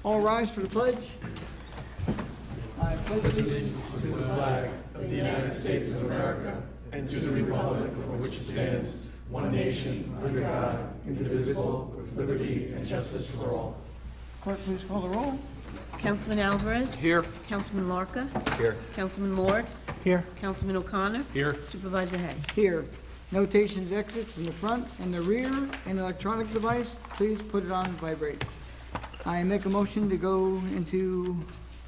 All rise for the pledge. I pledge allegiance to the flag of the United States of America and to the republic for which it stands, one nation, under God, indivisible, with liberty and justice for all. Clerk, please call the roll. Councilman Alvarez. Here. Councilman Larka. Here. Councilman Lord. Here. Councilman O'Connor. Here. Supervisor Hay. Here. Notations, exits in the front and the rear, and electronic device, please put it on vibrate. I make a motion to go into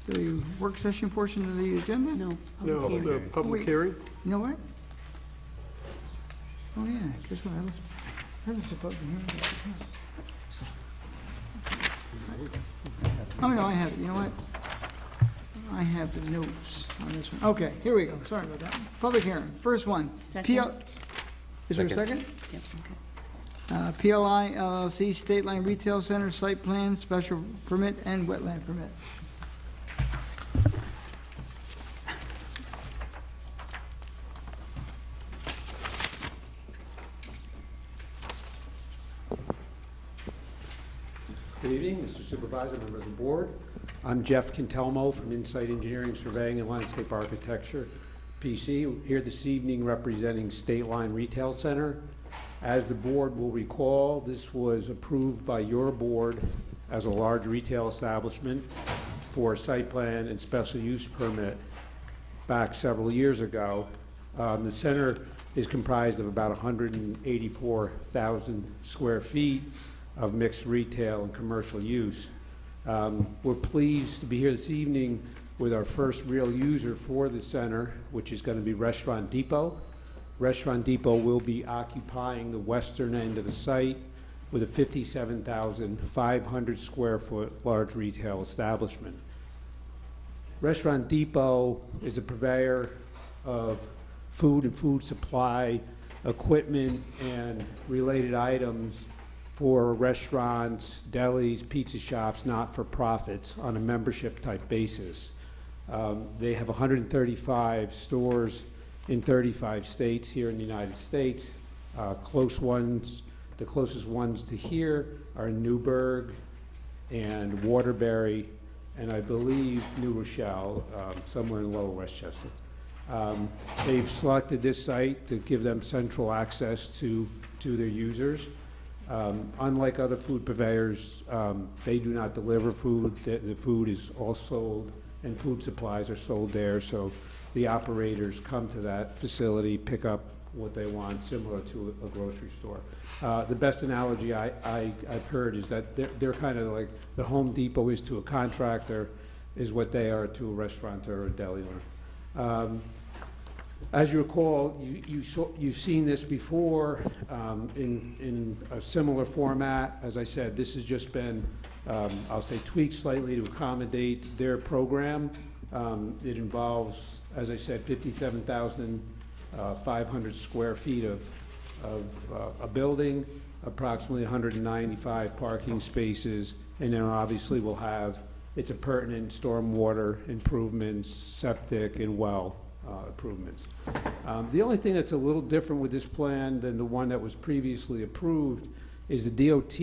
the work session portion of the agenda? No. No, public the hearing. public Wait. hearing? You know what? Oh, yeah, guess what, I left the public hearing. Oh, no, I have it, you know what? I have the notes on this one. Okay, here we go, sorry about that. Public hearing, first one. Second. Is there a second? Yep, okay. PLI LLC State Line Retail Center Site Plan, Special Permit, and Wetland Permit. Good evening, Mr. Supervisor, members of the board. I'm Jeff Quintelmo from Insight Engineering, Surveying and Landscape Architecture, PC, here this evening representing State Line Retail Center. As the board will recall, this was approved by your board as a large retail establishment for a site plan and special use permit back several years ago. The center is comprised of about 184,000 square feet of mixed retail and commercial use. We're pleased to be here this evening with our first real user for the center, which is going to be Restaurant Depot. Restaurant Depot will be occupying the western end of the site with a 57,500 square foot large retail establishment. Restaurant Depot is a purveyor of food and food supply, equipment, and related items for restaurants, delis, pizza shops, not-for-profits on a membership-type basis. They have 135 stores in 35 states here in the United States. The closest ones to here are Newburgh and Waterbury, and I believe New Rochelle, somewhere in Lower Westchester. They've selected this site to give them central access to their users. Unlike other food purveyors, they do not deliver food. The food is all sold, and food supplies are sold there, so the operators come to that facility, pick up what they want, similar to a grocery store. The best analogy I've heard is that they're kind of like the Home Depot is to a contractor, is what they are to a restaurateur or a deli owner. As you recall, you've seen this before in a similar format. As I said, this has just been, I'll say, tweaked slightly to accommodate their program. It involves, as I said, 57,500 square feet of a building, approximately 195 parking spaces, and then obviously we'll have its appurtenant stormwater improvements, septic, and well improvements. The only thing that's a little different with this plan than the one that was previously approved is the DOT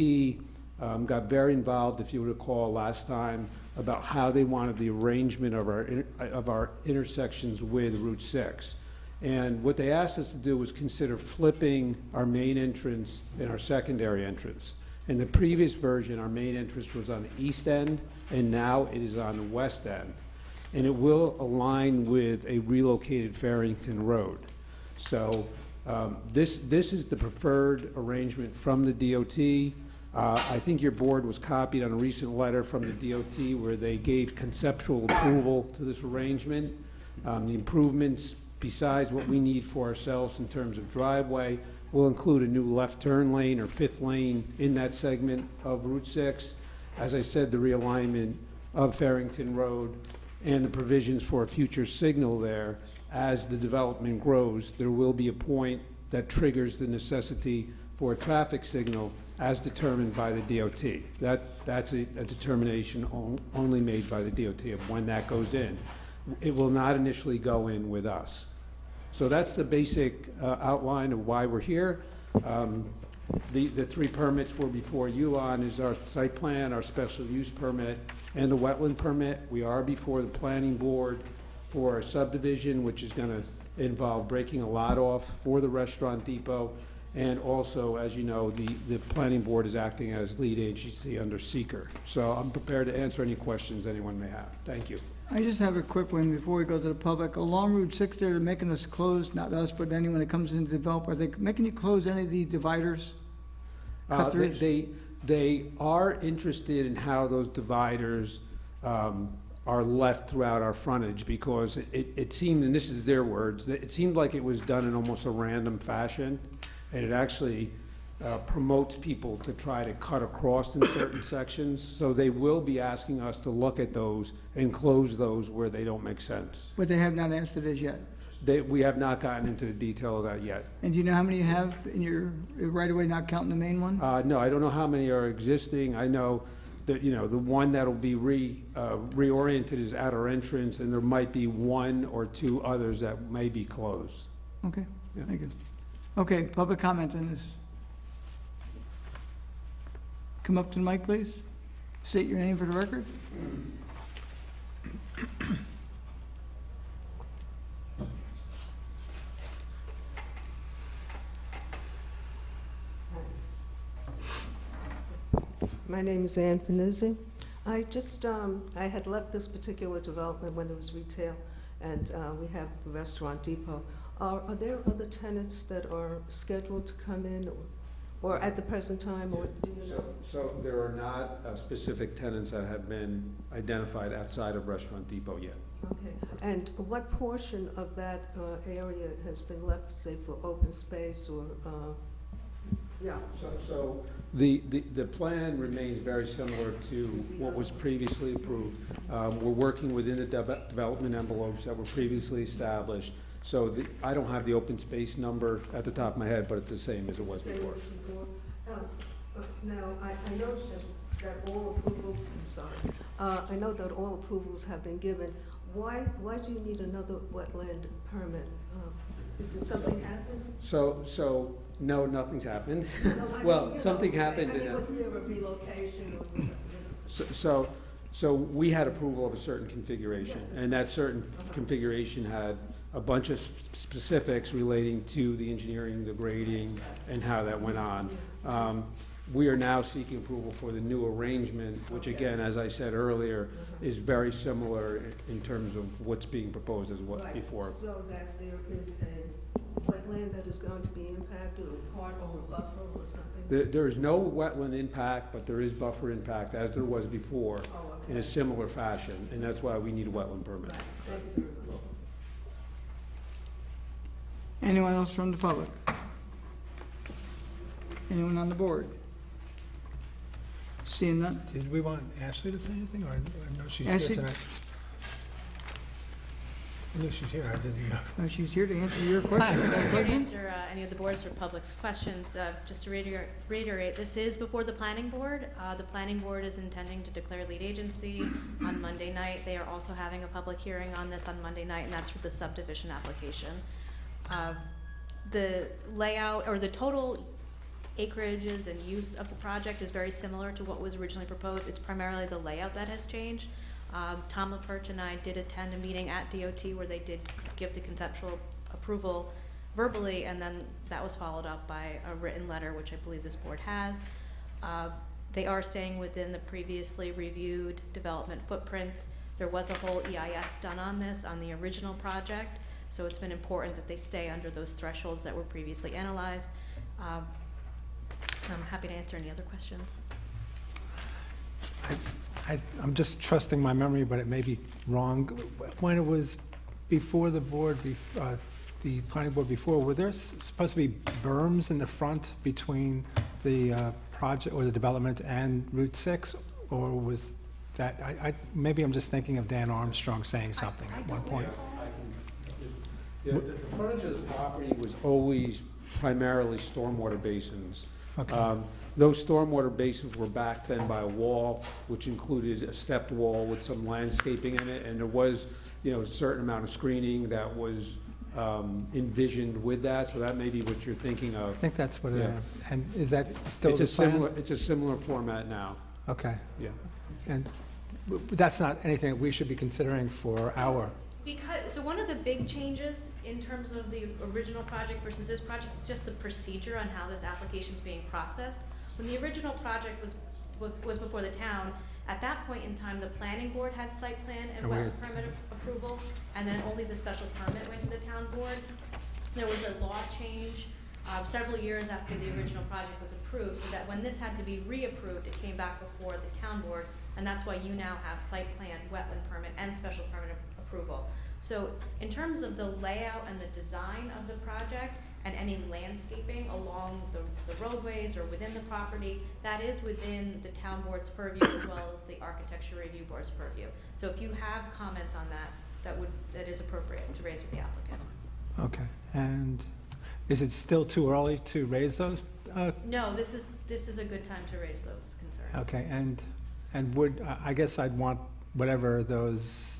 got very involved, if you recall last time, about how they wanted the arrangement of our intersections with Route 6. And what they asked us to do was consider flipping our main entrance and our secondary entrance. In the previous version, our main entrance was on the east end, and now it is on the west end. And it will align with a relocated Farrington Road. So this is the preferred arrangement from the DOT. I think your board was copied on a recent letter from the DOT where they gave conceptual approval to this arrangement. The improvements, besides what we need for ourselves in terms of driveway, will include a new left turn lane or fifth lane in that segment of Route 6. As I said, the realignment of Farrington Road and the provisions for a future signal there. As the development grows, there will be a point that triggers the necessity for a traffic signal as determined by the DOT. That's a determination only made by the DOT of when that goes in. It will not initially go in with us. So that's the basic outline of why we're here. The three permits we're before you on is our site plan, our special use permit, and the wetland permit. We are before the planning board for a subdivision, which is going to involve breaking a lot off for the restaurant depot. And also, as you know, the planning board is acting as lead agency under seeker. So I'm prepared to answer any questions anyone may have. Thank you. I just have a quick one before we go to the public. Along Route 6, they're making us close, not us, but anyone that comes in to develop, are they making you close any of the dividers? Cut throughs? They are interested in how those dividers are left throughout our frontage, because it seemed, and this is their words, that it seemed like it was done in almost a random fashion, and it actually promotes people to try to cut across in certain sections. So they will be asking us to look at those and close those where they don't make sense. But they have not asked it as yet. We have not gotten into the detail of that yet. And do you know how many you have in your right-of-way, not counting the main one? No, I don't know how many are existing. I know that, you know, the one that'll be reoriented is at our entrance, and there might be one or two others that may be closed. Okay, Yeah. thank you. Okay, public comment on this. Come up to the mic, please. State your name for the record. My name is Ann Finizzi. I just, I had left this particular development when it was retail, and we have the Restaurant Depot. Are there other tenants that are scheduled to come in, or at the present time, or do you know? So there are not specific tenants that have been identified outside of Restaurant Depot yet. Okay, and what portion of that area has been left, say, for open space or, yeah? So the plan remains very similar to what was previously approved. We're working within the development envelopes that were previously established. So I don't have the open space number at the top of my head, but it's the same as it was before. Now, I know that all approvals, I'm sorry, I know that all approvals have been given. Why do you need another wetland permit? Did something happen? So no, nothing's happened. No, I mean, Well, you something know, happened. I mean, was there a relocation or? So we had approval of a certain configuration, and that certain configuration had a bunch of specifics relating to the engineering, the grading, and how that went on. We are now seeking approval for the new arrangement, which again, as I said earlier, is very similar in terms of what's being proposed as what before. So that there is a wetland that is going to be impacted, or part or a buffer or something? There is no wetland impact, but there is buffer impact, as there was before, Oh, okay. in a similar fashion, and that's why we need a wetland permit. Right, thank you very much. Anyone else from the public? Anyone on the board? Seeing none? Did we want Ashley to say anything, or I know she's here Ashley? tonight? I knew she's here, I didn't know. She's here to answer your question. I'm here to answer any of the board's or public's questions. Just to reiterate, this is before the planning board. The planning board is intending to declare lead agency on Monday night. They are also having a public hearing on this on Monday night, and that's for the subdivision application. The layout, or the total acreages and use of the project is very similar to what was originally proposed. It's primarily the layout that has changed. Tom LaPerche and I did attend a meeting at DOT where they did give the conceptual approval verbally, and then that was followed up by a written letter, which I believe this board has. They are staying within the previously reviewed development footprints. There was a whole EIS done on this on the original project, so it's been important that they stay under those thresholds that were previously analyzed. I'm happy to answer any other questions. I'm just trusting my memory, but it may be wrong. When it was before the board, the planning board before, were there supposed to be berms in the front between the project or the development and Route 6? Or was that, maybe I'm just thinking of Dan Armstrong saying something at one point. The frontage of the property was always primarily stormwater basins. Okay. Those stormwater basins were backed then by a wall, which included a stepped wall with some landscaping in it, and there was, you know, a certain amount of screening that was envisioned with that, so that may be what you're thinking I of. think that's what it Yeah. is. And is that still It's the a plan? similar, it's a similar format now, Okay. yeah. And that's not anything that we should be considering for our, So one of the big changes in terms of the original project versus this project is just the procedure on how this application's being processed. When the original project was before the town, at that point in time, the planning board had site plan and And we wetland had- permit approval, and then only the special permit went to the town board. There was a law change several years after the original project was approved, so that when this had to be reapproved, it came back before the town board, and that's why you now have site plan, wetland permit, and special permit approval. So in terms of the layout and the design of the project and any landscaping along the roadways or within the property, that is within the town board's purview as well as the architecture review board's purview. So if you have comments on that, that is appropriate to raise with the applicant. okay. And is it still too early to raise those? No, this is a good time to raise those concerns. Okay, and would, I guess I'd want whatever those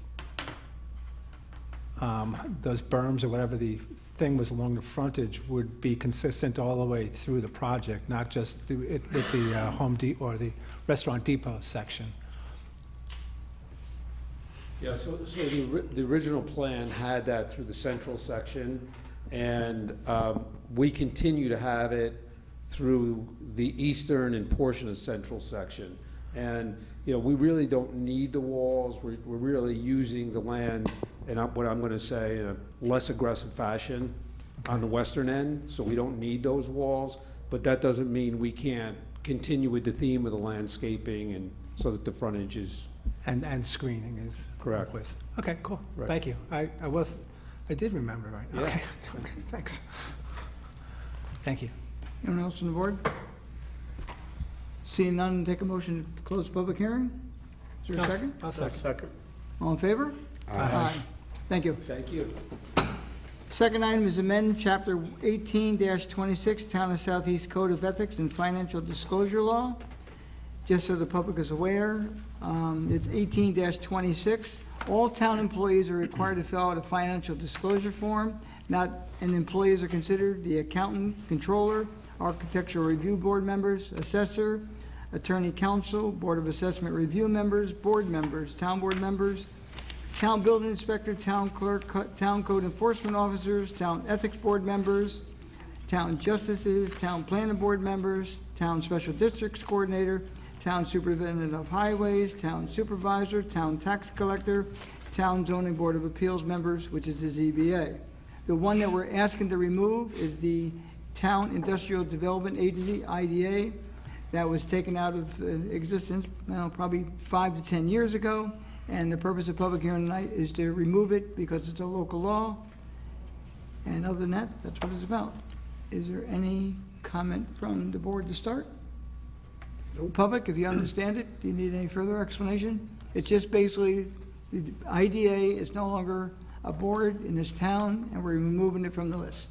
berms or whatever the thing was along the frontage would be consistent all the way through the project, not just with the Home Depot or the Restaurant Depot section. Yeah, so the original plan had that through the central section, and we continue to have it through the eastern and portion of central section. And, you know, we really don't need the walls. We're really using the land in what I'm gonna say, in a less aggressive fashion on the western end, so we don't need those walls. But that doesn't mean we can't continue with the theme of the landscaping and so that the frontage is And screening is. correct. Place. Okay, cool. Right. Thank you. I did remember right. Yeah. Okay, okay, thanks. Thank you. Anyone else on the board? Seeing none, take a motion to close the public hearing? Is there a second? I'll second. All in favor? Aye. Thank you. Thank you. Second item is amend Chapter 18-26, Town of Southeast Code of Ethics and Financial Disclosure Law. Just so the public is aware, it's 18-26. All town employees are required to fill out a financial disclosure form. And employees are considered the accountant, controller, architectural review board members, assessor, attorney counsel, board of assessment review members, board members, town board members, town building inspector, town clerk, town code enforcement officers, town ethics board members, town justices, town planning board members, town special districts coordinator, town superintendent of highways, town supervisor, town tax collector, town zoning board of appeals members, which is the ZBA. The one that we're asking to remove is the Town Industrial Development Agency, IDA, that was taken out of existence, probably 5 to 10 years ago. And the purpose of public hearing tonight is to remove it because it's a local law. And other than that, that's what it's about. Is there any comment from the board to start? Public, if you understand it, do you need any further explanation? It's just basically, the IDA is no longer a board in this town, and we're removing it from the list.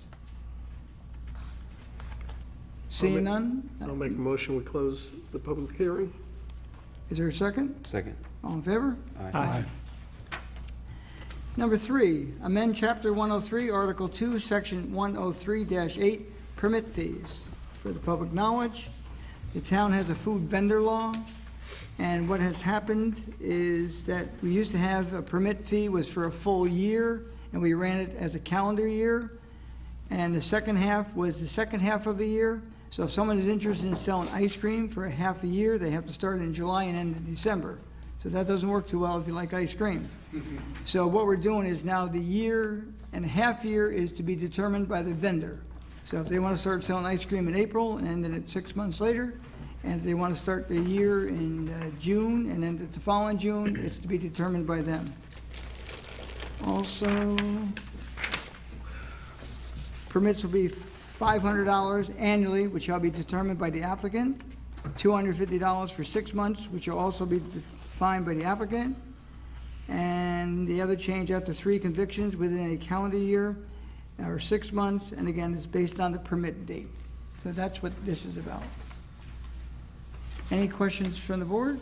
Seeing none? I'll make a motion, we close the public hearing. Is there a second? Second. All in favor? Aye. Number 3, amend Chapter 103, Article 2, Section 103-8, permit fees. For the public knowledge, the town has a food vendor law, and what has happened is that we used to have a permit fee was for a full year, and we ran it as a calendar year, and the second half was the second half of a year. So if someone is interested in selling ice cream for a half a year, they have to start in July and end in December. So that doesn't work too well if you like ice cream. So what we're doing is now the year and a half year is to be determined by the vendor. So if they want to start selling ice cream in April and end it 6 months later, and if they want to start the year in June and end it the following June, it's to be determined by them. Also, permits will be $500 annually, which shall be determined by the applicant, $250 for 6 months, which will also be defined by the applicant, and the other change after 3 convictions within a calendar year or 6 months, and again, it's based on the permit date. So that's what this is about. Any questions from the board?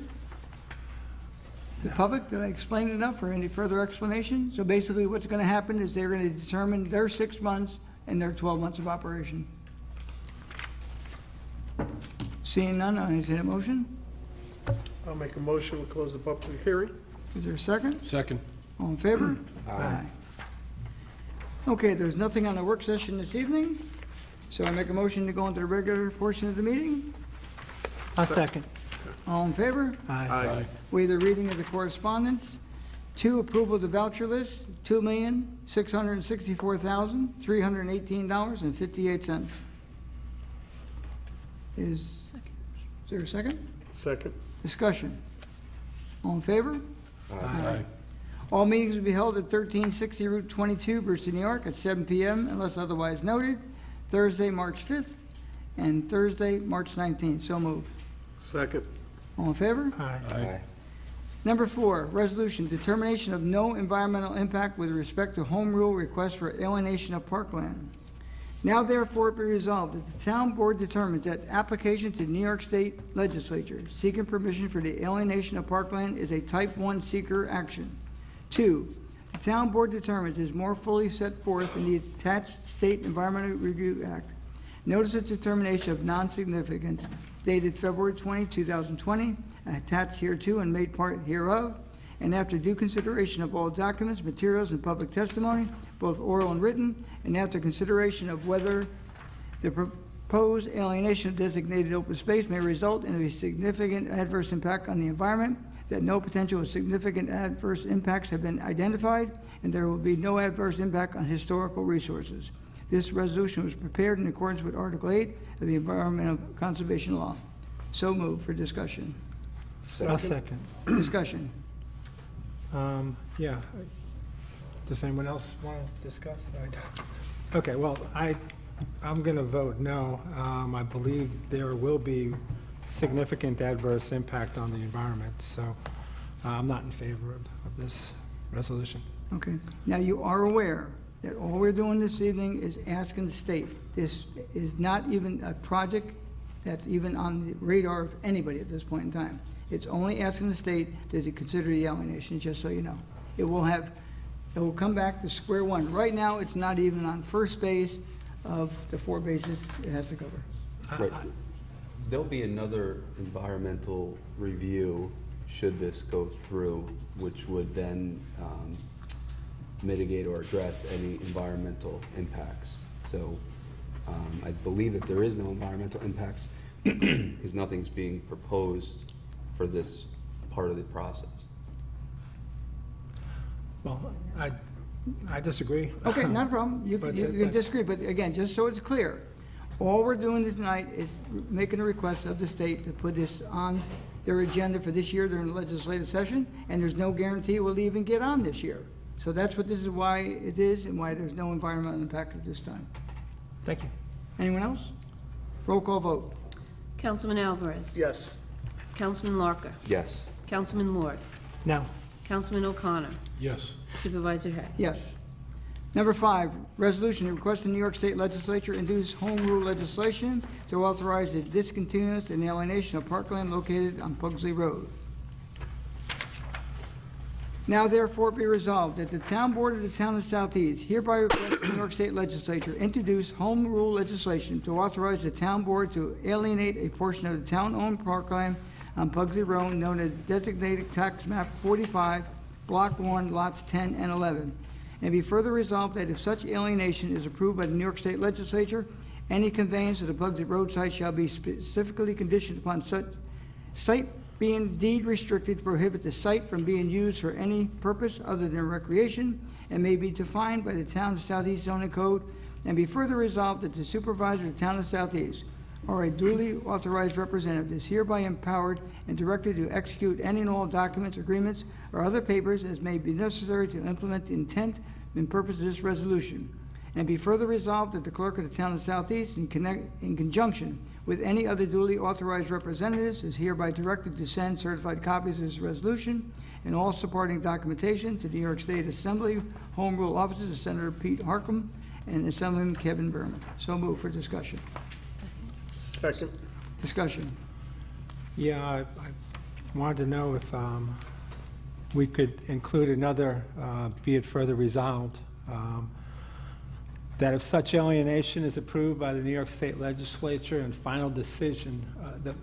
The public, did I explain enough or any further explanation? So basically, what's gonna happen is they're gonna determine their 6 months and their 12 months of operation. Seeing none, I entertain a motion. I'll make a motion, we close the public hearing. Is there a second? Second. All in favor? Aye. Okay, there's nothing on the work session this evening, so I make a motion to go into the regular portion of the meeting. A second. All in favor? Aye. Waive the reading of the correspondence. 2, approval of the voucher list, $2,664,318.58. Is there a second? Second. Discussion. All in favor? Aye. All meetings will be held at 1360 Route 22, Brewster, New York, at 7 p.m. unless otherwise noted, Thursday, March 5th, and Thursday, March 19th. So moved. Second. All in favor? Aye. Number 4, resolution, determination of no environmental impact with respect to home rule request for alienation of parkland. Now therefore be resolved that the town board determines that application to New York State Legislature seeking permission for the alienation of parkland is a type 1 seeker action. 2, the town board determines is more fully set forth in the attached State Environmental Review Act. Notice of determination of non-significance dated February 20, 2020, attached hereto and made part hereof, and after due consideration of all documents, materials, and public testimony, both oral and written, and after consideration of whether the proposed alienation of designated open space may result in a significant adverse impact on the environment, that no potential significant adverse impacts have been identified, and there will be no adverse impact on historical resources. This resolution was prepared in accordance with Article 8 of the Environmental Conservation Law. So moved for discussion. A second. Discussion. Yeah. Does anyone else want to discuss? Okay, well, I'm going to vote no. I believe there will be significant adverse impact on the environment, so I'm not in favor of this resolution. Okay. Now, you are aware that all we're doing this evening is asking the state. This is not even a project that's even on the radar of anybody at this point in time. It's only asking the state to consider the alienation, just so you know. It will come back to square one. Right now, it's not even on first base of the 4 bases it has to cover. Right. There'll be another environmental review, should this go through, which would then mitigate or address any environmental impacts. So I believe that there is no environmental impacts because nothing's being proposed for this part of the process. Well, I disagree. Okay, not a problem. You But can that's- disagree, but again, just so it's clear, all we're doing tonight is making a request of the state to put this on their agenda for this year during the legislative session, and there's no guarantee it will even get on this year. So that's what this is, why it is, and why there's no environmental impact at this time. Thank you. Anyone else? Roll call vote. Councilman Alvarez. Yes. Councilman Larka. Yes. Councilman Lord. No. Councilman O'Connor. Yes. Supervisor Hay. Yes. Number 5, resolution to request the New York State Legislature introduce home rule legislation to authorize the discontinuance and alienation of parkland located on Pugsley Road. Now therefore be resolved that the town board of the town of Southeast hereby requests the New York State Legislature introduce home rule legislation to authorize the town board to alienate a portion of the town-owned parkland on Pugsley Road known as designated tax map 45, block 1, lots 10 and 11. And be further resolved that if such alienation is approved by the New York State Legislature, any conveyance of the Pugsley Road site shall be specifically conditioned upon such site being deed restricted to prohibit the site from being used for any purpose other than recreation, and may be defined by the Town of Southeast zoning code, and be further resolved that the supervisor of the Town of Southeast or a duly authorized representative is hereby empowered and directed to execute any and all documents, agreements, or other papers as may be necessary to implement the intent and purpose of this resolution. And be further resolved that the clerk of the Town of Southeast, in conjunction with any other duly authorized representatives, is hereby directed to send certified copies of this resolution and all supporting documentation to the New York State Assembly Home Rule Offices of Senator Pete Harcum and Assemblyman Kevin Berman. So moved for discussion. Second. Discussion. Yeah, I wanted to know if we could include another, be it further resolved, that if such alienation is approved by the New York State Legislature and final decision, that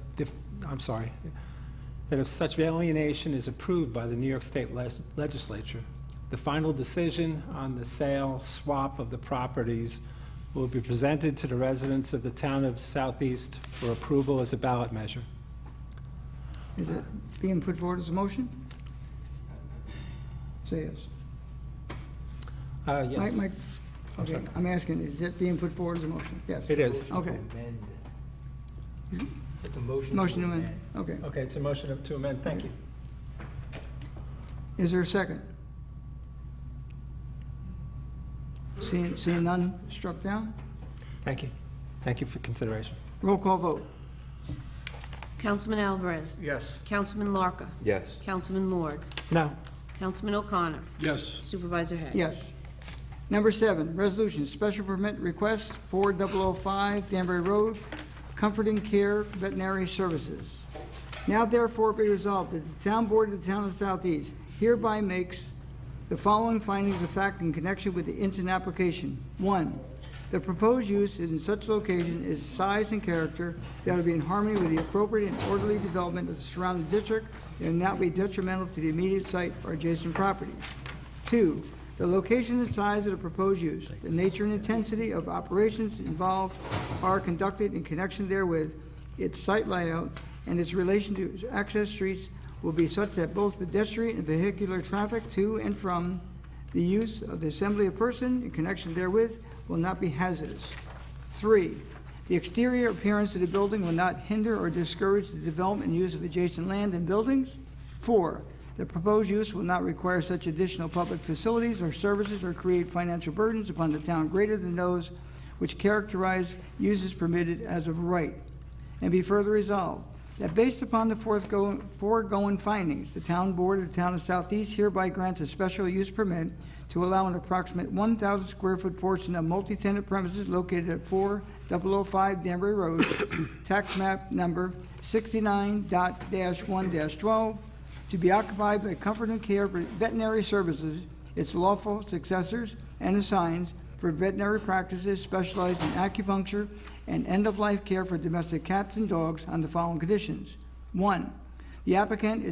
if such alienation is approved by the New York State Legislature, the final decision on the sale, swap of the properties will be presented to the residents of the town of Southeast for approval as a ballot measure. Is it being put forward as a motion? Say yes. Yes, Mike, okay, I'm asking, is it being put forward as a motion? Yes. it is. Okay. It's a motion. Motion to amend, okay. Okay, it's a motion to amend. Thank you. Is there a second? Seeing none, struck down? Thank you. Thank you for consideration. Roll call vote. Councilman Alvarez. Yes. Councilman Larka. Yes. Councilman Lord. No. Councilman O'Connor. Yes. Supervisor Hay. Yes. Number 7, resolution, special permit request 4005 Danbury Road, Comforting Care Veterinary Services. Now therefore be resolved that the town board of the town of Southeast hereby makes the following findings of fact in connection with the instant application. 1, the proposed use is in such location is size and character that will be in harmony with the appropriate and orderly development of the surrounding district and will not be detrimental to the immediate site or adjacent properties. 2, the location and size of the proposed use, the nature and intensity of operations involved are conducted in connection therewith, its site layout, and its relation to access streets will be such that both pedestrian and vehicular traffic to and from the use of the assembly of person in connection therewith will not be hazardous. 3, the exterior appearance of the building will not hinder or discourage the development and use of adjacent land and buildings. 4, the proposed use will not require such additional public facilities or services or create financial burdens upon the town greater than those which characterize uses permitted as of right. And be further resolved that based upon the foregoing findings, the town board of the town of Southeast hereby grants a special use permit to allow an approximate 1,000 square foot portion of multi-tenant premises located at 4005 Danbury Road, tax map number 69.1-12, to be occupied by Comfort and Care Veterinary Services, its lawful successors, and assigns for veterinary practices specialized in acupuncture and end-of-life care for domestic cats and dogs on the following conditions. 1, the applicant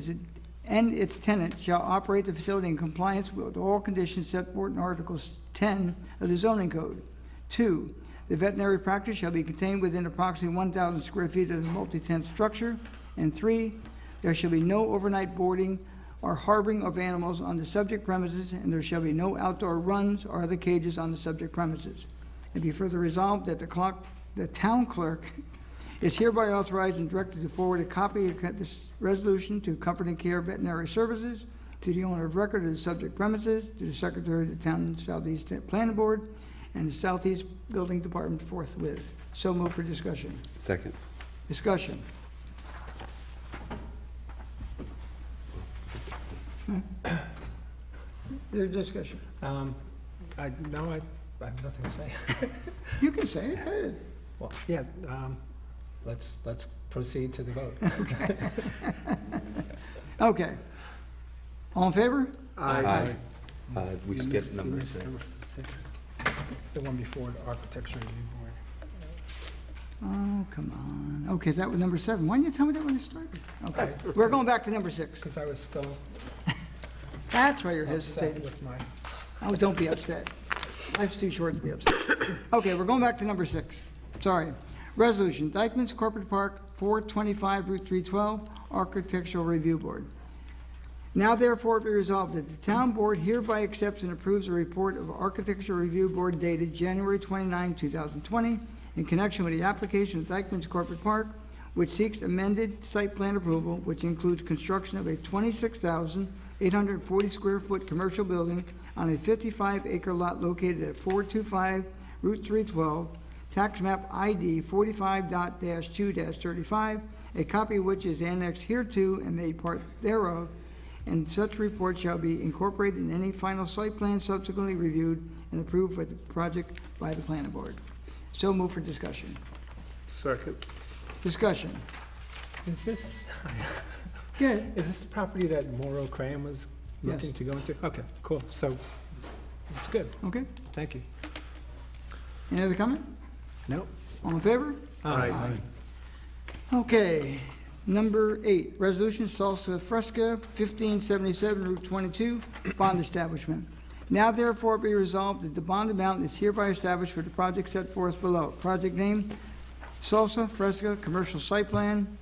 and its tenant shall operate the facility in compliance with all conditions set forth in Article 10 of the zoning code. 2, the veterinary practice shall be contained within approximately 1,000 square feet of the multi-tenant structure. And 3, there shall be no overnight boarding or harboring of animals on the subject premises, and there shall be no outdoor runs or other cages on the subject premises. And be further resolved that the town clerk is hereby authorized and directed to forward a copy of this resolution to Comfort and Care Veterinary Services, to the owner of record of the subject premises, to the Secretary of the Town Southeast Planning Board, and the Southeast Building Department forthwith. So move for discussion. Second. Discussion. There's discussion. I have nothing to say. You can say it. Go ahead. Well, yeah, let's proceed to the vote. Okay. All in favor? Aye. We skipped number 6. Number 6. It's the one before the Architecture Review Board. Oh, come on. Okay, is that was number 7? Why didn't you tell me that when it started? Okay, we're going back to number 6. Because I was still That's why you're upset hesitating. with my... Oh, don't be upset. Life's too short to be upset. Okay, we're going back to number 6. Sorry. Resolution, Dykeman's Corporate Park, 425 Route 312, Architectural Review Board. Now therefore be resolved that the town board hereby accepts and approves a report of Architectural Review Board dated January 29, 2020, in connection with the application of Dykeman's Corporate Park, which seeks amended site plan approval, which includes construction of a 26,840 square foot commercial building on a 55-acre lot located at 425 Route 312, tax map ID 45.2-35, a copy of which is annexed hereto and made part thereof, and such report shall be incorporated in any final site plan subsequently reviewed and approved for the project by the planning board. So move for discussion. Second. Is this... Good. Is this the property that Morrow Crane was looking to go into? Okay, cool. So, it's good. Okay, Thank you. any other comment? Nope. All in favor? Aye. Okay, number 8, resolution Salsa Fresca, 1577 Route 22, bond establishment. Now therefore be resolved that the bond amount is hereby established for the project set forth below. Project name, Salsa Fresca Commercial Site Plan.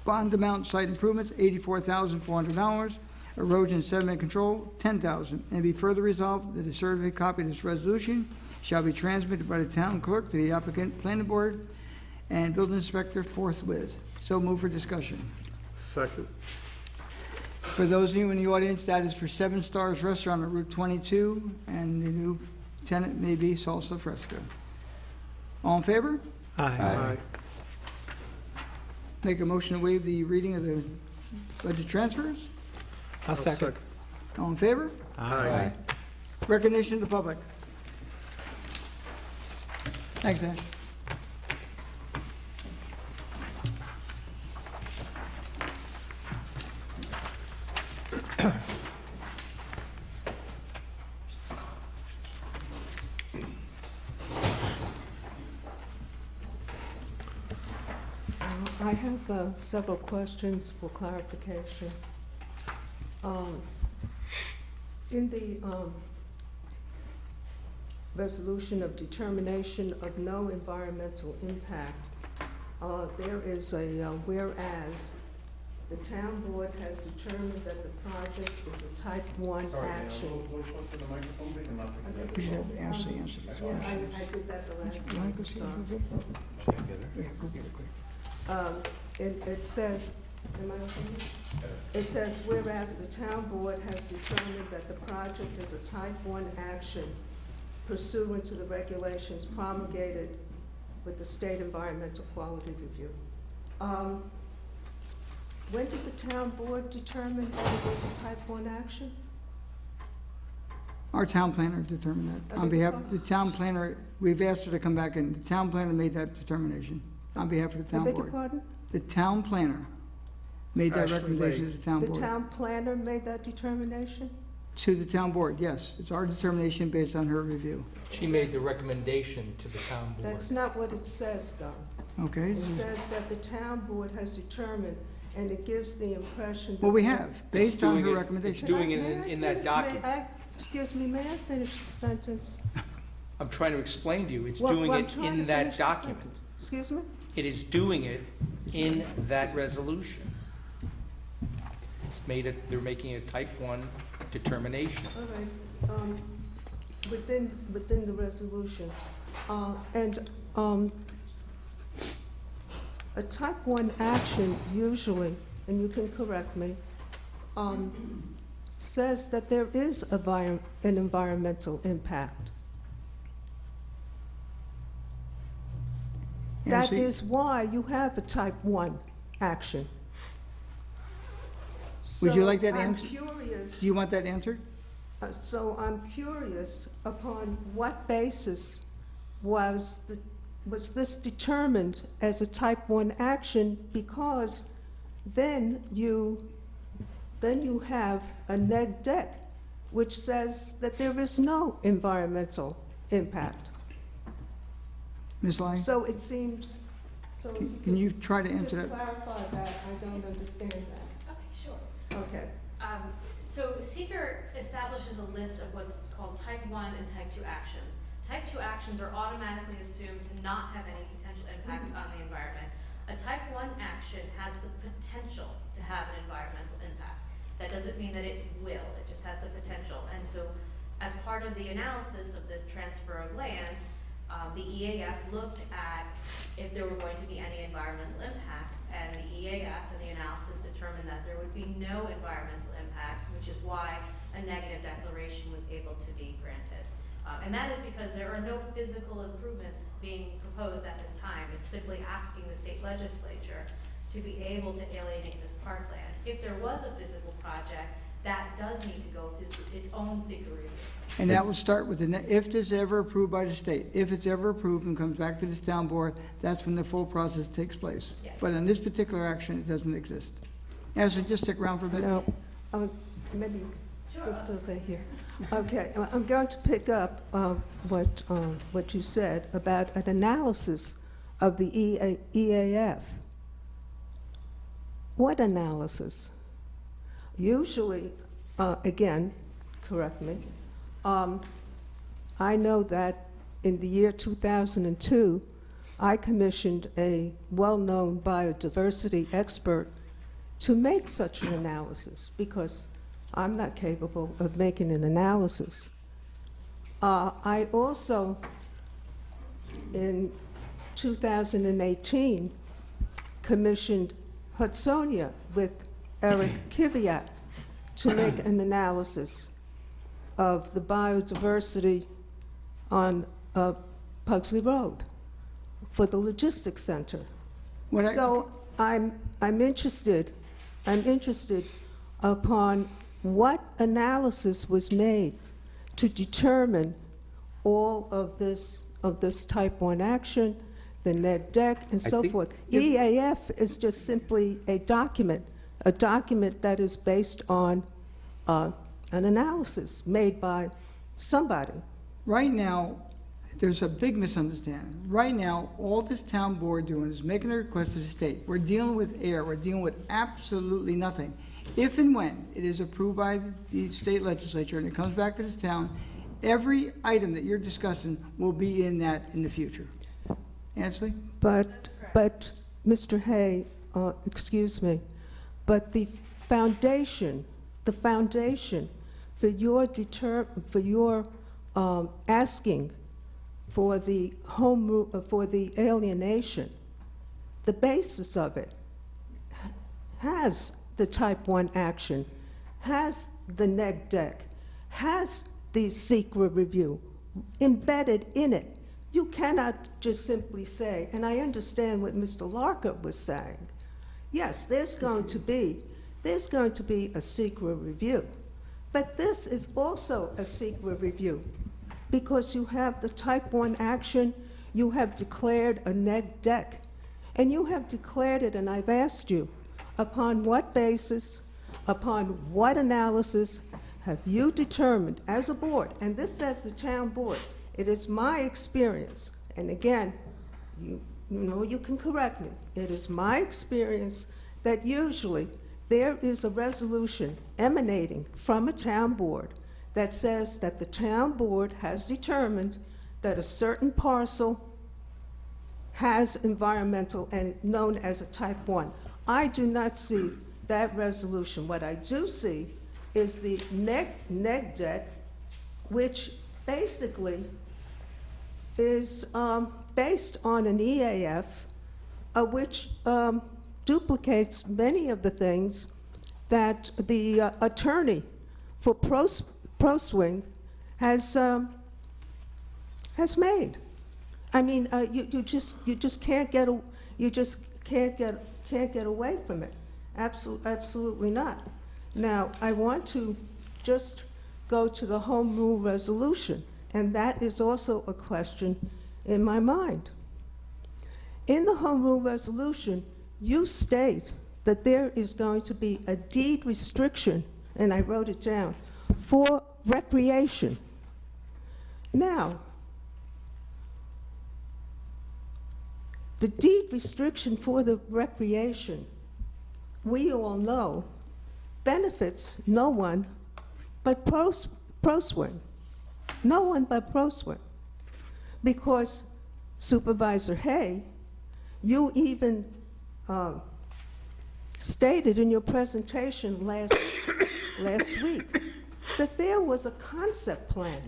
Bond amount, site improvements, $84,400. Erosion sediment control, $10,000. And be further resolved that a certified copy of this resolution shall be transmitted by the town clerk to the applicant, planning board, and building inspector forthwith. So move for discussion. Second. For those of you in the audience, that is for Seven Stars Restaurant on Route 22, and the new tenant may be Salsa Fresca. All in favor? Aye. Make a motion to waive the reading of the budget transfers. I'll second. All in favor? Aye. Recognition of the public. Thanks, Ash. I have several questions for clarification. In the resolution of determination of no environmental impact, there is a whereas the town board has determined that the project is a type 1 action. We should have Ashley answer this. Yeah, I did that the last You wanna time, go see sorry. it? Yeah, go get it quick. It says, am I okay? It says, whereas the town board has determined that the project is a type 1 action pursuant to the regulations promulgated with the State Environmental Quality Review. When did the town board determine that it was a type 1 action? Our town planner determined that. On behalf of the town planner, we've asked her to come back in. The town planner made that determination on behalf of the I town beg your board. pardon? The town planner made that Ashley recommendation to the town The board. town planner made that determination? To the town board, yes. It's our determination based on her review. She made the recommendation to the town board. That's not what it says, though. Okay? It says that the town board has determined, and it gives the impression that... Well, we have, based on doing her it- recommendation. it's doing May it I in that finish? document. Excuse me, may I finish the sentence? I'm trying to explain to you, it's Well, doing I'm it trying to in that finish the document. sentence. Excuse me? It is doing it in that resolution. It's made it, they're making a type 1 determination. All right, within the resolution. A type 1 action usually, and you can correct me, says that there is an environmental impact. That Ashley? is why you have a type 1 action. Would you like So that I'm answer? curious. Do you want that answered? So I'm curious upon what basis was this determined as a type 1 action, because then you have a neg deck which says that there is no environmental impact. Ms. Lai? So it seems, so if Can you you try to could answer just that? clarify that, I don't understand that. Okay, sure. Okay. So seeker establishes a list of what's called type 1 and type 2 actions. Type 2 actions are automatically assumed to not have any potential impact on the environment. A type 1 action has the potential to have an environmental impact. That doesn't mean that it will, it just has the potential. And so as part of the analysis of this transfer of land, the EAF looked at if there were going to be any environmental impacts, and the EAF and the analysis determined that there would be no environmental impacts, which is why a negative declaration was able to be granted. And that is because there are no physical improvements being proposed at this time. It's simply asking the state legislature to be able to alienate this parkland. If there was a physical project, that does need to go through its own secret review. And that will start with if this is ever approved by the state. If it's ever approved and comes back to this town board, that's when the full process takes place. Yes. But on this particular action, it doesn't exist. Ashley, just stick around for a bit. Now, maybe Still stay here. Okay, I'm going to pick up what you said about an analysis of the EAF. What analysis? Usually, again, correct me, I know that in the year 2002, I commissioned a well-known biodiversity expert to make such an analysis because I'm not capable of making an analysis. I also, in 2018, commissioned Hudsonia with Eric Kiviat to make an analysis of the biodiversity on Pugsley Road for the logistics center. So I'm interested upon what analysis was made to determine all of this type 1 action, the neg deck, and so think forth. EAF is just simply a document that is based on an analysis made by somebody. Right now, there's a big misunderstanding. Right now, all this town board doing is making a request to the state. We're dealing with air, we're dealing with absolutely nothing. If and when it is approved by the state legislature and it comes back to this town, every item that you're discussing will be in that in the future. Ansley? But Mr. Hay, excuse me, but the foundation for your asking for the for the alienation, the basis of it has the type 1 action, has the neg deck, has the secret review embedded in it. You cannot just simply say, and I understand what Mr. Larka was saying, yes, there's going to be a secret review, but this is also a secret review because you have the type 1 action, you have declared a neg deck, and you have declared it, and I've asked you, upon what basis, upon what analysis have you determined as a board, and this says the town board, it is my experience, and again, you know you can correct me, it is my experience that usually there is a resolution emanating from a town board that says that the town board has determined that a certain parcel has environmental and known as a type 1. I do not see that resolution. What I do see is the neg deck, which basically is based on an EAF, which duplicates many of the things that the attorney for ProSwing has made. I mean, you just can't get away from it. Absolutely not. Now, I want to just go to the home rule resolution, and that is also a question in my mind. In the home rule resolution, you state that there is going to be a deed restriction, and I wrote it down, for recreation. Now, the deed restriction for the recreation, we all know, benefits no one but ProSwing. No one but ProSwing. Because Supervisor Hay, you even stated in your presentation last week that there was a concept plan.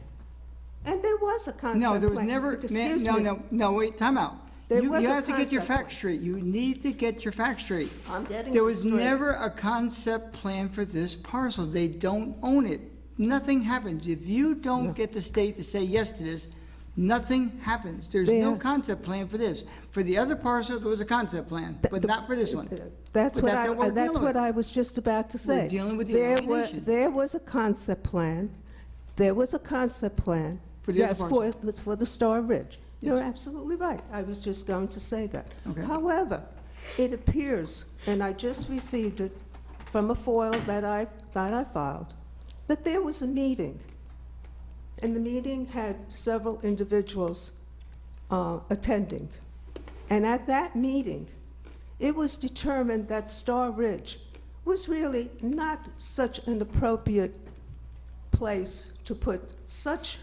And there was a concept plan. No, there was never, Excuse me. no, wait, time out. There You was a have to get your concept facts straight. You need to get your facts straight. I'm getting There it was straight. never a concept plan for this parcel. They don't own it. Nothing happens. If you don't get the state to say yes to this, nothing happens. There's no There- concept plan for this. For the other parcel, there was a concept plan, but not for this one. That's But what what we're that's dealing what with. I was just about to say. dealing with the There alienation. There was a concept plan. There was a concept plan. For the other Yes, for the Star Ridge. You're absolutely right. I was just going to say that. Okay. However, it appears, and I just received it from a FOIL that I filed, that there was a meeting, and the meeting had several individuals attending. And at that meeting, it was determined that Star Ridge was really not such an appropriate place to put such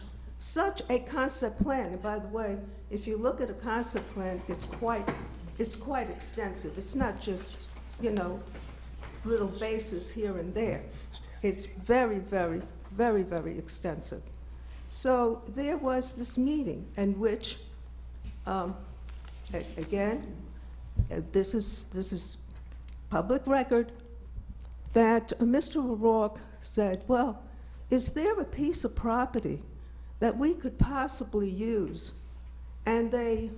a concept plan. And by the way, if you look at a concept plan, it's quite extensive. It's not just, you know, little bases here and there. It's very, very, very, very extensive. So there was this meeting in which, again, this is public record, that Mr. O'Rourke said, well, is there a piece of property that we could possibly use? And they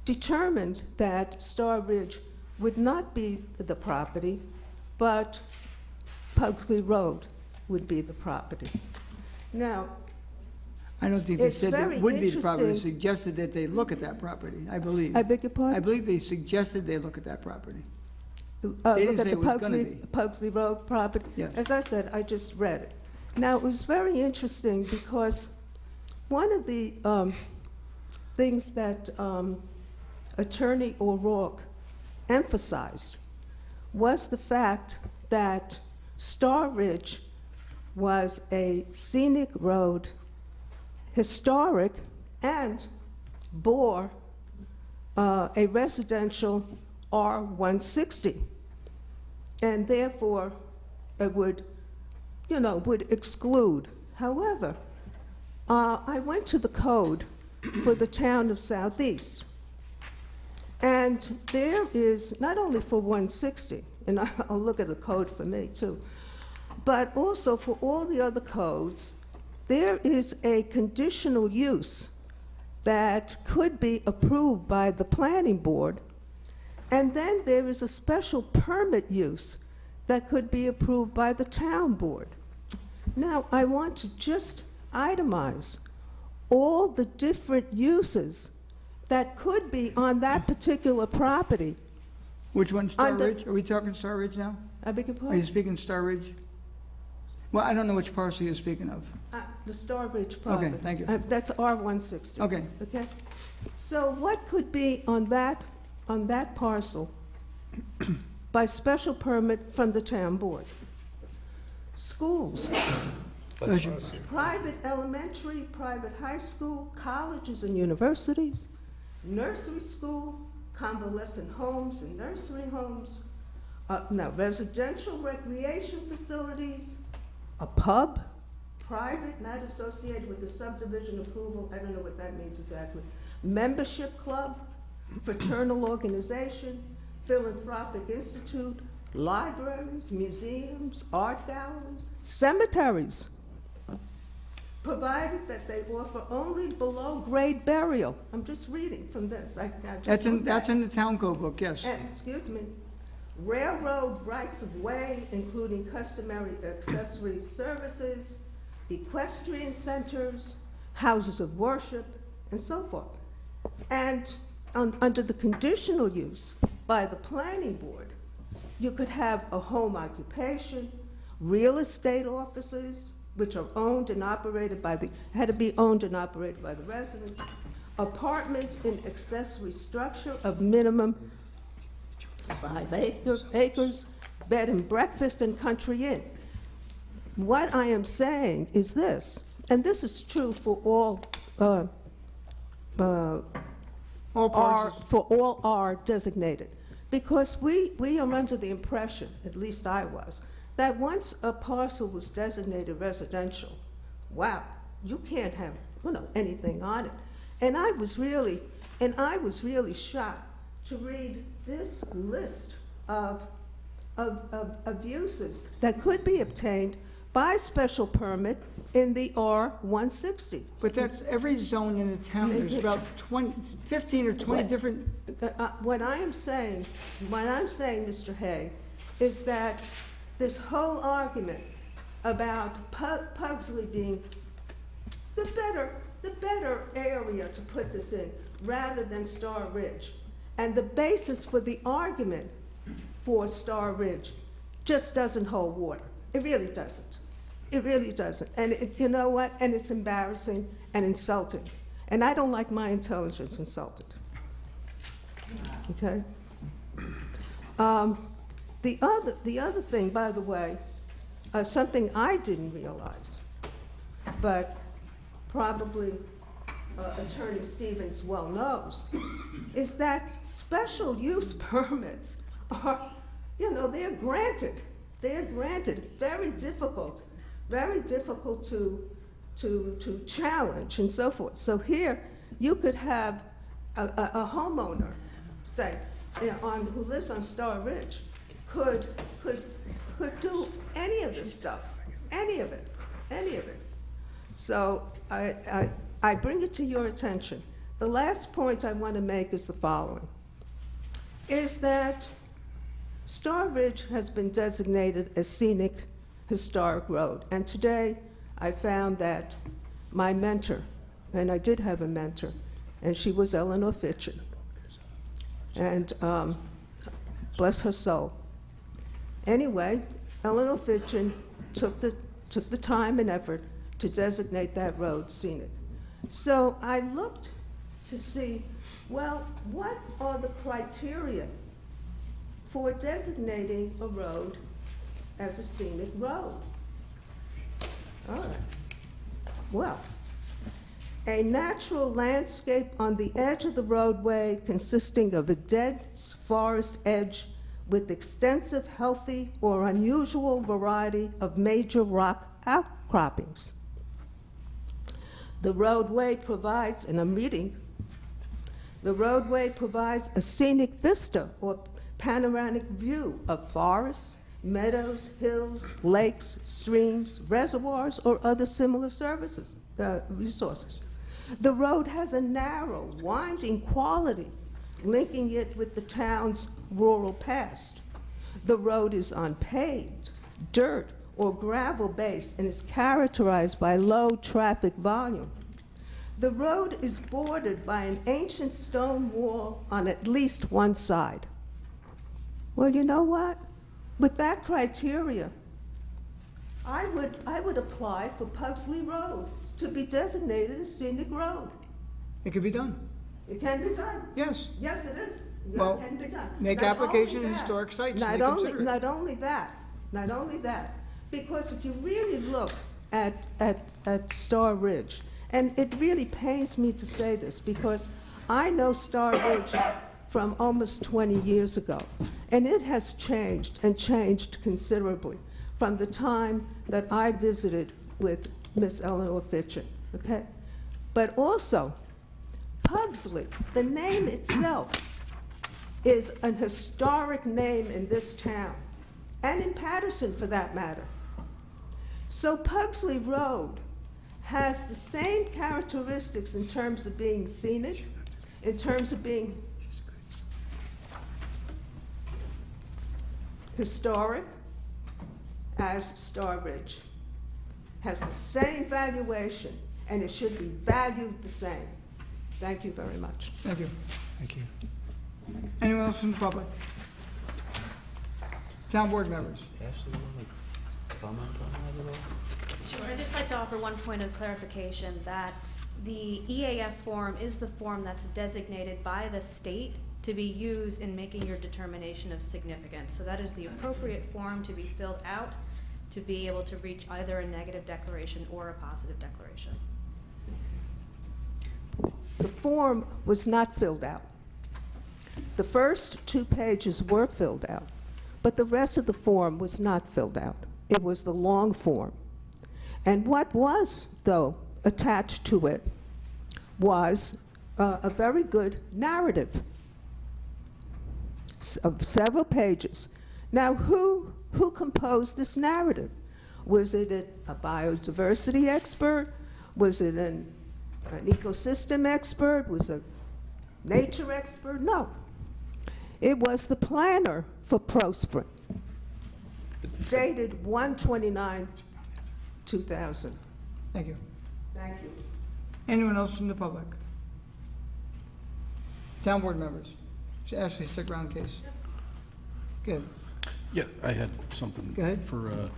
determined that Star Ridge would not be the property, but Pugsley Road would be the property. Now, I don't think they It's said that very would be the property. They interesting. suggested that they look at that property, I believe. I beg your I pardon? believe they suggested they look at that property. They Look didn't at say the it was gonna be. Pugsley Road property. Yes. As I said, I just read it. Now, it was very interesting because one of the things that Attorney O'Rourke emphasized was the fact that Star Ridge was a scenic road, historic, and bore a residential R160. And therefore, it would exclude. However, I went to the code for the town of Southeast. And there is, not only for 160, and I'll look at the code for me too, but also for all the other codes, there is a conditional use that could be approved by the planning board, and then there is a special permit use that could be approved by the town board. Now, I want to just itemize all the different uses that could be on that particular property. Which one, Star Under- Ridge? Are we talking Star Ridge now? I beg your Are you pardon? speaking Star Ridge? Well, I don't know which parcel you're speaking of. The Star Ridge property. thank you. That's R160. Okay. Okay? So what could be on that parcel by special permit from the town board? Schools, Bless you. private elementary, private high school, colleges and universities, nursery school, convalescent homes and nursery homes, residential recreation facilities, a pub, private, not associated with the subdivision approval, I don't know what that means exactly, membership club, fraternal organization, philanthropic institute, libraries, museums, art galleries, cemeteries, provided that they offer only below-grade burial. I'm just reading from this. I just looked at That's it. in the town code book, yes. Excuse me, railroad rights-of-way, including customary accessory services, equestrian centers, houses of worship, and so forth. And under the conditional use by the planning board, you could have a home occupation, real estate offices, which are owned and operated had to be owned and operated by the residents, apartment and accessory structure of minimum 5 acres, bed and breakfast and country inn. What I am saying is this, and this is true for all All parcels. for all are designated. Because we are under the impression, at least I was, that once a parcel was designated residential, wow, you can't have, anything on it. And I was really shocked to read this list of uses that could be obtained by special permit in the R160. But that's every zone in the town, there's about 15 or 20 What? different, What I am saying, Mr. Hay, is that this whole argument about Pugsley being the better area to put this in, rather than Star Ridge, and the basis for the argument for Star Ridge just doesn't hold water. It really doesn't. It really doesn't. And you know what? And it's embarrassing and insulting. And I don't like my intelligence insulted. Okay? The other thing, by the way, something I didn't realize, but probably Attorney Stevens well knows, is that special use permits are, they're granted. They're granted. Very difficult to challenge and so forth. So here, you could have a homeowner, say, who lives on Star Ridge, could do any of this stuff, any of it. So I bring it to your attention. The last point I want to make is the following, is that Star Ridge has been designated a scenic historic road. And today, I found that my mentor, and I did have a mentor, and she was Eleanor Fitchin. And bless her soul. Anyway, Eleanor Fitchin took the time and effort to designate that road scenic. So I looked to see, well, what are the criteria for designating a road as a scenic road? All right. Well, a natural landscape on the edge of the roadway consisting of a dense forest edge with extensive, healthy, or unusual variety of major rock outcroppings. The roadway provides, and I'm reading, the roadway provides a scenic vista or panoramic view of forests, meadows, hills, lakes, streams, reservoirs, or other similar resources. The road has a narrow, winding quality, linking it with the town's rural past. The road is unpaved, dirt, or gravel base and is characterized by low traffic volume. The road is bordered by an ancient stone wall on at least one side. Well, you know what? With that criteria, I would apply for Pugsley Road to be designated a scenic road. It could be done. It can be done. Yes. Yes, it is. Yeah, Well, it can be done. make Not application only to that- historic sites, Not and they only, consider it. not only that, because if you really look at Star Ridge, and it really pains me to say this because I know Star Ridge from almost 20 years ago, and it has changed and changed considerably from the time that I visited with Miss Eleanor Fitchin, okay? But also, Pugsley, the name itself, is an historic name in this town, and in Patterson for that matter. So Pugsley Road has the same characteristics in terms of being scenic, in terms of being historic, as Star Ridge. Has the same valuation, and it should be valued the same. Thank you very much. Thank you. Thank you. Anyone else from the public? Town board members? Ashley, you want to comment on that at all? Sure, I'd just like to offer one point of clarification, that the EAF form is the form that's designated by the state to be used in making your determination of significance. So that is the appropriate form to be filled out to be able to reach either a negative declaration or a positive declaration. The form was not filled out. The first 2 pages were filled out, but the rest of the form was not filled out. It was the long form. And what was, though, attached to it was a very good narrative of several pages. Now, who composed this narrative? Was it a biodiversity expert? Was it an ecosystem expert? Was it a nature expert? No. It was the planner for Prospering, dated 1/29/2000. Thank you. Thank you. Anyone else from the public? Town board members? Ashley, stick around, case. Good. Yeah, I had something Go ahead. for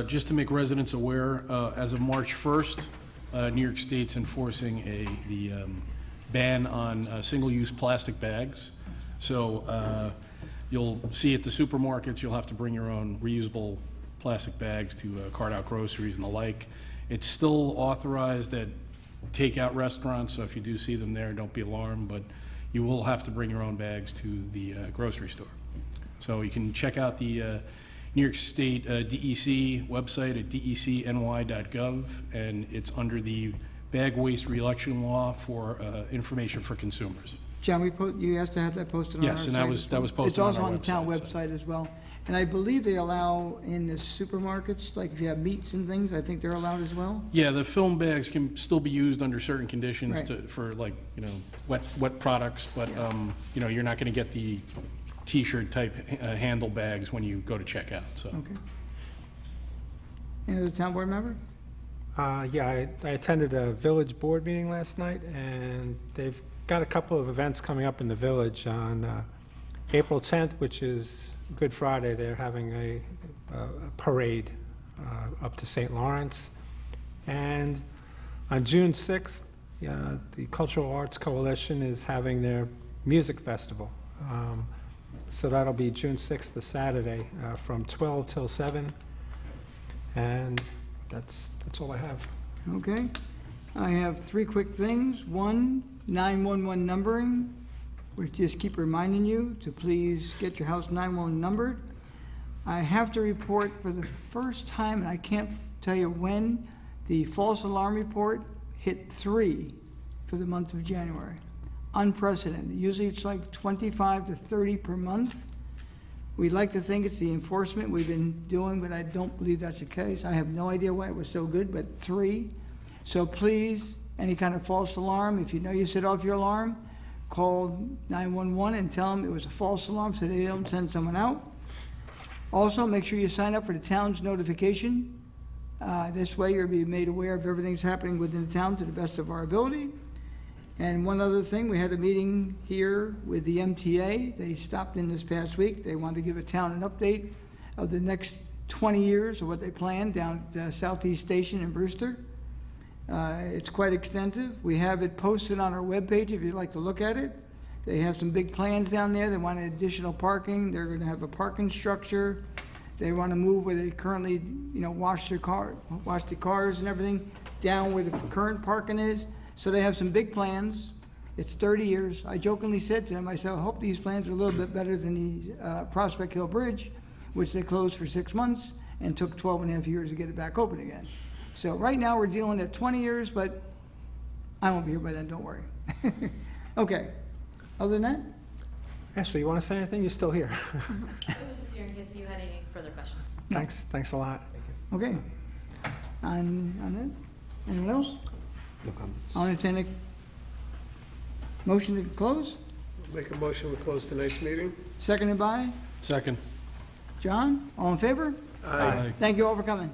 Just to make residents aware, as of March 1st, New York State's enforcing the ban on single-use plastic bags. So you'll see at the supermarkets, you'll have to bring your own reusable plastic bags to cart out groceries and the like. It's still authorized at takeout restaurants, so if you do see them there, don't be alarmed, but you will have to bring your own bags to the grocery store. So you can check out the New York State DEC website at decny.gov, and it's under the bag waste reduction law for information for consumers. John, you asked to have that posted on our site? Yes, and that was posted on our website. It's also on the town so. website as well. And I believe they allow in the supermarkets, like if you have meats and things, I think they're allowed as well? Yeah, the film bags can still be used under certain conditions Right. for like, wet products, but, you're not gonna get the T-shirt type handle bags when you go to checkout, so. Okay. Any other town board member? Yeah, I attended a village board meeting last night, and they've got a couple of events coming up in the village. On April 10th, which is Good Friday, they're having a parade up to St. Lawrence. And on June 6th, the Cultural Arts Coalition is having their music festival. So that'll be June 6th, the Saturday, from 12 till 7. And that's all I have. Okay. I have three quick things. One, 911 numbering. We just keep reminding you to please get your house 911 numbered. I have to report for the first time, and I can't tell you when, the false alarm report hit 3 for the month of January. Unprecedented. Usually it's like 25 to 30 per month. We'd like to think it's the enforcement we've been doing, but I don't believe that's the case. I have no idea why it was so good, but 3. So please, any kind of false alarm, if you know you set off your alarm, call 911 and tell them it was a false alarm so they don't send someone out. Also, make sure you sign up for the town's notification. This way you'll be made aware of everything's happening within the town to the best of our ability. And one other thing, we had a meeting here with the MTA. They stopped in this past week. They wanted to give a town an update of the next 20 years of what they plan down at Southeast Station in Brewster. It's quite extensive. We have it posted on our webpage if you'd like to look at it. They have some big plans down there. They want additional parking. They're going to have a parking structure. They want to move where they currently, wash the cars and everything down where the current parking is. So they have some big plans. It's 30 years. I jokingly said to them, I said, I hope these plans are a little bit better than the Prospect Hill Bridge, which they closed for 6 months and took 12 and a half years to get it back open again. So right now, we're dealing at 20 years, but I won't be here by then, don't worry. Okay. Other than that? Ashley, you want to say anything? You're still here. I was just here in case you had any further questions. Thanks a lot. Okay. On that? Anyone else? No comments. I'll entertain a motion to close. Make a motion to close tonight's meeting. Seconded by Second. John. All in favor? Aye. Thank you all for coming.